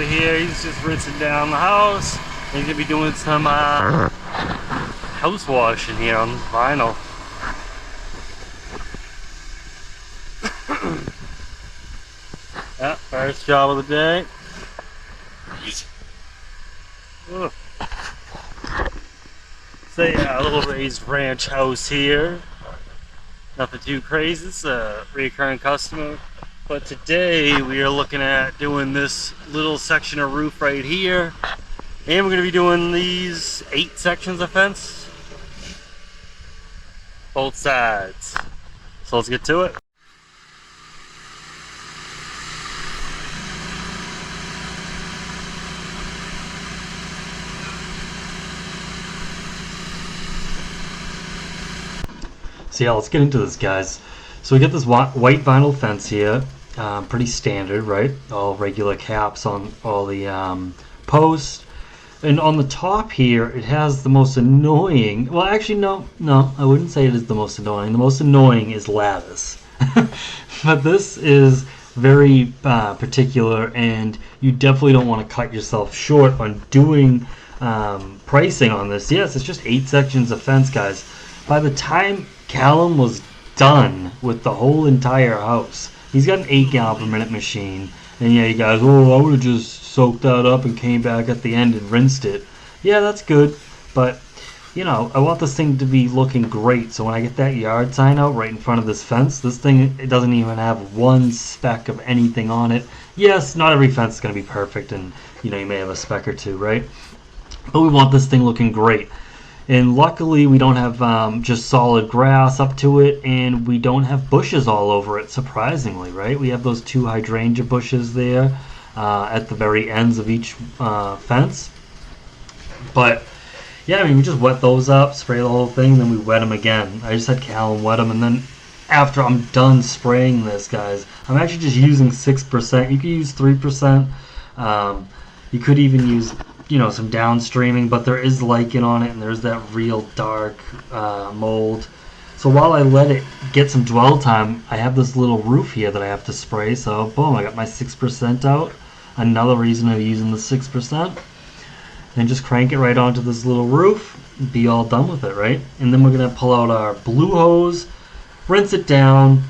over here. He's just rinsing down the house. He's gonna be doing some house washing here on this vinyl. Yeah, first job of the day. Ugh. So yeah, a little raised ranch house here. Nothing too crazy. It's a recurring customer. But today we are looking at doing this little section of roof right here. And we're going to be doing these 8 sections of fence. Both sides. So let's get to it. So yeah, let's get into this, guys. So we got this white vinyl fence here. Pretty standard, right? All regular caps on all the posts. And on the top here, it has the most annoying... Well, actually, no, I wouldn't say it is the most annoying. The most annoying is lattice. But this is very particular, and you definitely don't want to cut yourself short on doing pricing on this. Yes, it's just 8 sections of fence, guys. By the time Callum was done with the whole entire house, he's got an 8-gallon per minute machine. And yeah, you guys, oh, I would have just soaked that up and came back at the end and rinsed it. Yeah, that's good, but you know, I want this thing to be looking great. So when I get that yard sign out right in front of this fence, this thing, it doesn't even have one speck of anything on it. Yes, not every fence is going to be perfect, and you know, you may have a speck or two, right? But we want this thing looking great. And luckily we don't have just solid grass up to it, and we don't have bushes all over it, surprisingly, right? We have those 2 hydrangea bushes there at the very ends of each fence. But yeah, I mean, we just wet those up, spray the whole thing, then we wet them again. I just had Callum wet them, and then after I'm done spraying this, guys, I'm actually just using 6%. You could use 3%. You could even use, you know, some downstreaming, but there is lichen on it, and there's that real dark mold. So while I let it get some dwell time, I have this little roof here that I have to spray. So boom, I got my 6% out. Another reason of using the 6%. And just crank it right onto this little roof, be all done with it, right? And then we're gonna pull out our blue hose, rinse it down,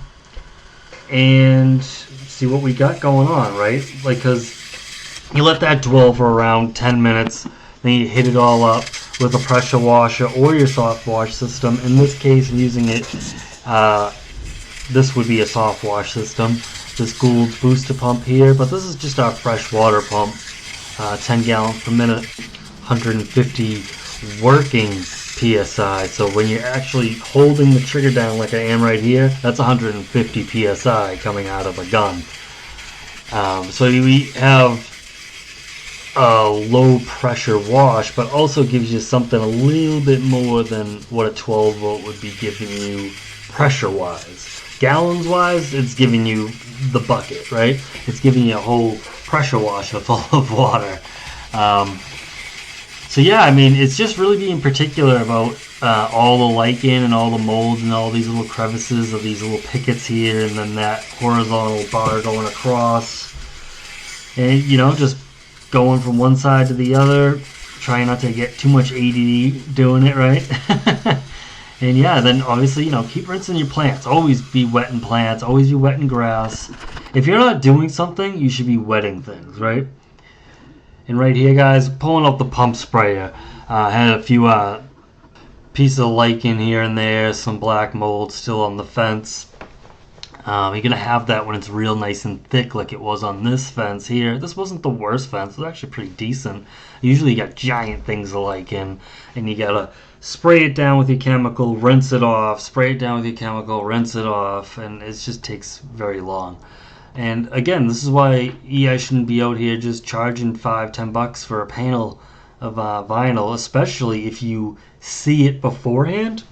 and see what we got going on, right? Like, cause you let that dwell for around 10 minutes, then you hit it all up with a pressure washer or your soft wash system. In this case, I'm using it, this would be a soft wash system, this Gould's booster pump here, but this is just our fresh water pump, 10 gallons per minute, 150 working PSI. So when you're actually holding the trigger down like I am right here, that's 150 PSI coming out of a gun. So we have a low pressure wash, but also gives you something a little bit more than what a 12 volt would be giving you pressure wise. Gallons wise, it's giving you the bucket, right? It's giving you a whole pressure washer full of water. So yeah, I mean, it's just really being particular about all the lichen and all the molds and all these little crevices of these little pickets here, and then that horizontal bar going across, and you know, just going from one side to the other, trying not to get too much ADD doing it, right? And yeah, then obviously, you know, keep rinsing your plants. Always be wetting plants, always be wetting grass. If you're not doing something, you should be wetting things, right? And right here, guys, pulling up the pump sprayer. Had a few pieces of lichen here and there, some black mold still on the fence. You're going to have that when it's real nice and thick like it was on this fence here. This wasn't the worst fence. It was actually pretty decent. Usually you got giant things of lichen, and you got to spray it down with your chemical, rinse it off, spray it down with your chemical, rinse it off, and it just takes very long. And again, this is why I shouldn't be out here just charging $5-10 for a panel of vinyl, especially if you see it beforehand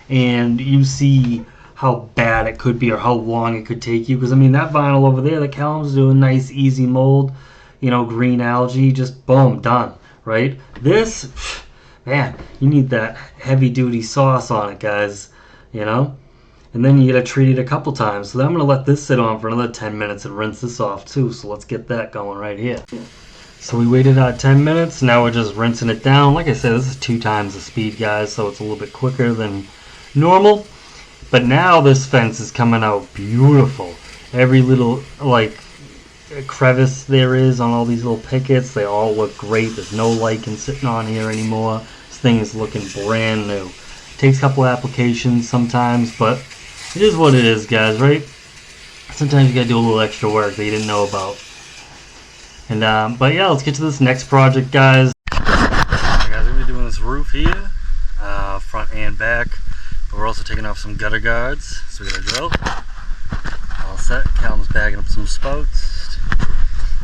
and you see how bad it could be or how long it could take you. Because I mean, that vinyl over there that Callum's doing, nice easy mold, you know, green algae, just boom, done, right? This, man, you need that heavy duty sauce on it, guys, you know? And then you gotta treat it a couple times. So then I'm gonna let this sit on for another 10 minutes and rinse this off too. So let's get that going right here. So we waited 10 minutes. Now we're just rinsing it down. Like I said, this is 2 times the speed, guys, so it's a little bit quicker than normal. But now this fence is coming out beautiful. Every little like crevice there is on all these little pickets, they all look great. There's no lichen sitting on here anymore. This thing is looking brand new. Takes a couple applications sometimes, but it is what it is, guys, right? Sometimes you gotta do a little extra work that you didn't know about. And but yeah, let's get to this next project, guys. Alright, guys, we're gonna be doing this roof here, front and back. But we're also taking off some gutter guards, so we got a drill. All set. Callum's bagging up some spouts.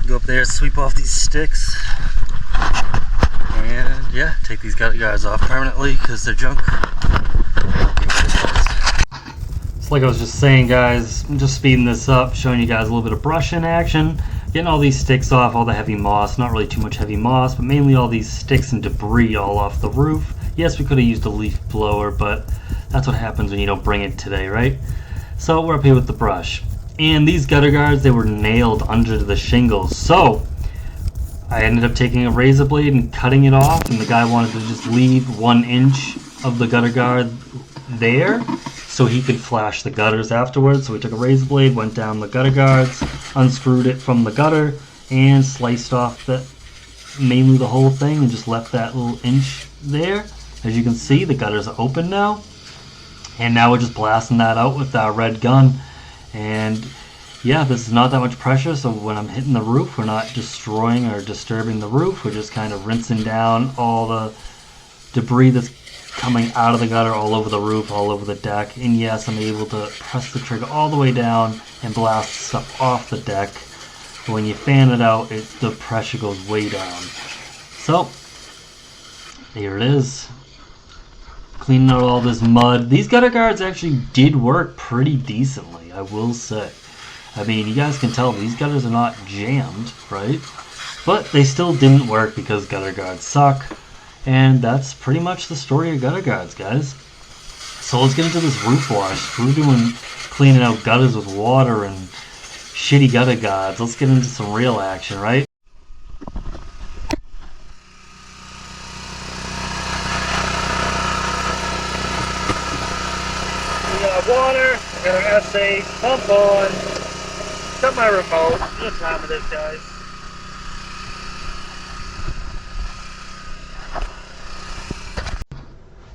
Go up there, sweep off these sticks, and yeah, take these gutter guards off permanently because they're junk. So like I was just saying, guys, I'm just speeding this up, showing you guys a little bit of brushing action. Getting all these sticks off, all the heavy moss, not really too much heavy moss, but mainly all these sticks and debris all off the roof. Yes, we could have used a leaf blower, but that's what happens when you don't bring it today, right? So we're up here with the brush. And these gutter guards, they were nailed under the shingles. So I ended up taking a razor blade and cutting it off, and the guy wanted to just leave 1 inch of the gutter guard there so he could flash the gutters afterwards. So we took a razor blade, went down the gutter guards, unscrewed it from the gutter, and sliced off mainly the whole thing, and just left that little inch there. As you can see, the gutters are open now, and now we're just blasting that out with our red gun. And yeah, this is not that much pressure, so when I'm hitting the roof, we're not destroying or disturbing the roof. We're just kind of rinsing down all the debris that's coming out of the gutter all over the roof, all over the deck. And yes, I'm able to press the trigger all the way down and blast stuff off the deck. But when you fan it out, the pressure goes way down. So here it is. Cleaning out all this mud. These gutter guards actually did work pretty decently, I will say. I mean, you guys can tell these gutters are not jammed, right? But they still didn't work because gutter guards suck. And that's pretty much the story of gutter guards, guys. So let's get into this roof wash. We're doing cleaning out gutters with water and shitty gutter guards. Let's get into some real action, right? We got water, we got our SA, pump on. Got my remote. What time it is, guys?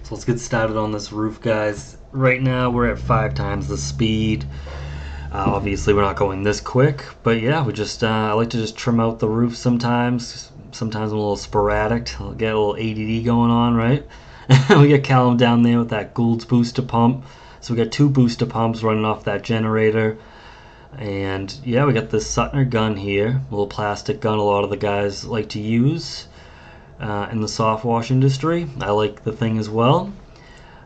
So let's get started on this roof, guys. Right now we're at 5 times the speed. Obviously we're not going this quick, but yeah, we just I like to just trim out the roof sometimes. Sometimes I'm a little sporadic. I'll get a little ADD going on, right? We got Callum down there with that Gould's booster pump. So we got 2 booster pumps running off that generator. And yeah, we got this Suttner gun here, a little plastic gun a lot of the guys like to use in the soft wash industry. I like the thing as well.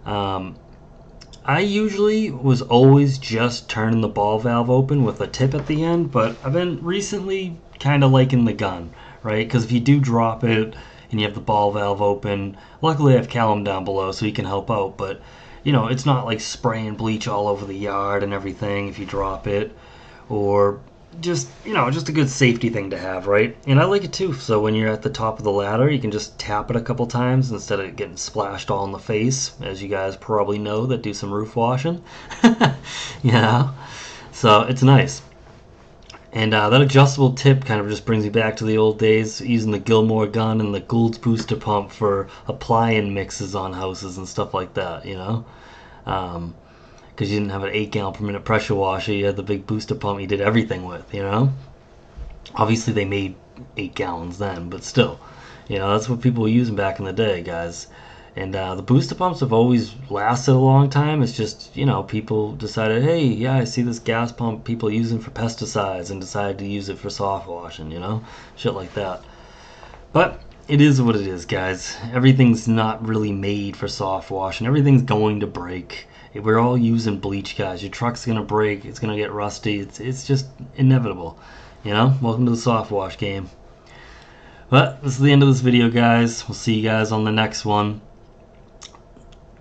I usually was always just turning the ball valve open with a tip at the end, but I've been recently kind of liking the gun, right? Because if you do drop it and you have the ball valve open, luckily I have Callum down below so he can help out, but you know, it's not like spraying bleach all over the yard and everything if you drop it, or just, you know, just a good safety thing to have, right? And I like it too, so when you're at the top of the ladder, you can just tap it a couple times instead of getting splashed all in the face, as you guys probably know that do some roof washing. Yeah, so it's nice. And that adjustable tip kind of just brings me back to the old days, using the Gilmore gun and the Gould's booster pump for applying mixes on houses and stuff like that, you know? Because you didn't have an 8 gallon per minute pressure washer, you had the big booster pump you did everything with, you know? Obviously they made 8 gallons then, but still, you know, that's what people were using back in the day, guys. And the booster pumps have always lasted a long time. It's just, you know, people decided, hey, yeah, I see this gas pump people using for pesticides, and decided to use it for soft washing, you know? Shit like that. But it is what it is, guys. Everything's not really made for soft washing. Everything's going to break. We're all using bleach, guys. Your truck's going to break. It's going to get rusty. It's just inevitable, you know? Welcome to the soft wash game. But this is the end of this video, guys. We'll see you guys on the next one.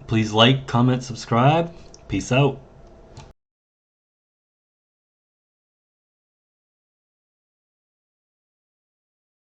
Please like, comment, subscribe. Peace out.